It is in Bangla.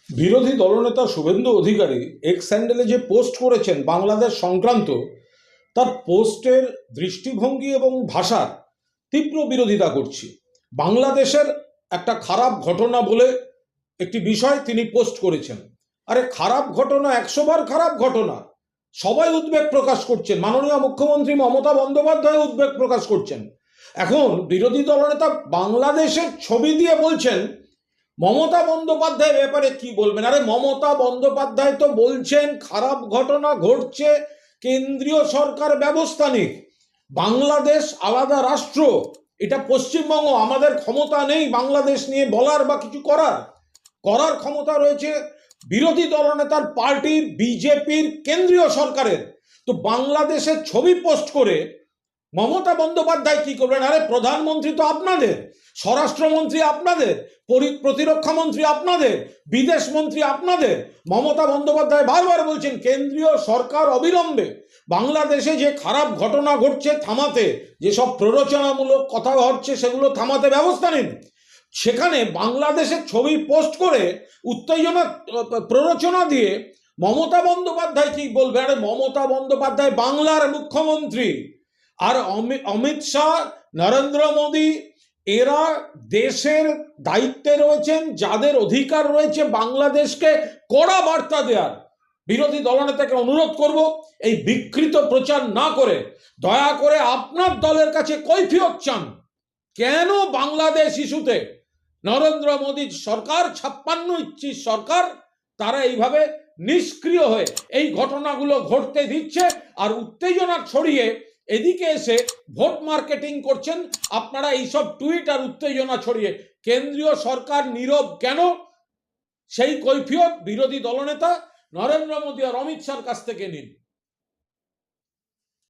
বিরোধী দলনেতা শুভেন্দু অধিকারী এক্স হ্যান্ডেলে যে পোস্ট করেছেন বাংলাদেশ সংক্রান্ত, তার পোস্টের দৃষ্টিভঙ্গি এবং ভাষার তীব্র বিরোধিতা করছি। বাংলাদেশের একটা খারাপ ঘটনা বলে একটি বিষয় তিনি পোস্ট করেছেন। আরে খারাপ ঘটনা 100 বার খারাপ ঘটনা, সবাই উদ্বেগ প্রকাশ করছেন। মাননীয় মুখ্যমন্ত্রী মমতা বন্দ্যোপাধ্যায় উদ্বেগ প্রকাশ করছেন। এখন বিরোধী দলনেতা বাংলাদেশের ছবি দিয়ে বলছেন মমতা বন্দ্যোপাধ্যায়ের ব্যাপারে কি বলবেন। আরে মমতা বন্দ্যোপাধ্যায় তো বলছেন খারাপ ঘটনা ঘটছে, কেন্দ্রীয় সরকার ব্যবস্থা নিক। বাংলাদেশ আলাদা রাষ্ট্র, এটা পশ্চিমবঙ্গ, আমাদের ক্ষমতা নেই বাংলাদেশ নিয়ে বলার বা কিছু করার। করার ক্ষমতা রয়েছে বিরোধী দলনেতার পার্টির, বিজেপির, কেন্দ্রীয় সরকারের। তো বাংলাদেশের ছবি পোস্ট করে মমতা বন্দ্যোপাধ্যায় কি করবেন? আরে প্রধানমন্ত্রী তো আপনাদের, স্বরাষ্ট্রমন্ত্রী আপনাদের, প্রতিরক্ষা মন্ত্রী আপনাদের, বিদেশ মন্ত্রী আপনাদের। মমতা বন্দ্যোপাধ্যায় বারবার বলছেন কেন্দ্রীয় সরকার অবিলম্বে বাংলাদেশে যে খারাপ ঘটনা ঘটছে থামাতে, যেসব প্ররোচনামূলক কথা হচ্ছে সেগুলো থামাতে ব্যবস্থা নিন। সেখানে বাংলাদেশের ছবি পোস্ট করে উত্তেজনা প্ররোচনা দিয়ে মমতা বন্দ্যোপাধ্যায় কি বলবে? আরে মমতা বন্দ্যোপাধ্যায় বাংলার মুখ্যমন্ত্রী, আর অমিত শাহ, নরেন্দ্র মোদী, এরা দেশের দায়িত্বে রয়েছেন, যাদের অধিকার রয়েছে বাংলাদেশকে কড়া বার্তা দেওয়ার। বিরোধী দলনেতাকে অনুরোধ করব এই বিকৃত প্রচার না করে দয়া করে আপনার দলের কাছে কৈফিয়ত চান। কেন বাংলাদেশ ইস্যুতে নরেন্দ্র মোদীর সরকার, 56 সরকার, তারা এইভাবে নিষ্ক্রিয় হয়ে এই ঘটনাগুলো ঘটতে দিচ্ছে আর উত্তেজনা ছড়িয়ে এদিকে এসে ভোট মার্কেটিং করছেন আপনারা। এইসব টুইট আর উত্তেজনা ছড়িয়ে কেন্দ্রীয় সরকার নীরব কেন, সেই কৈফিয়ত বিরোধী দলনেতা নরেন্দ্র মোদী আর অমিত শাহর কাছ থেকে নিন।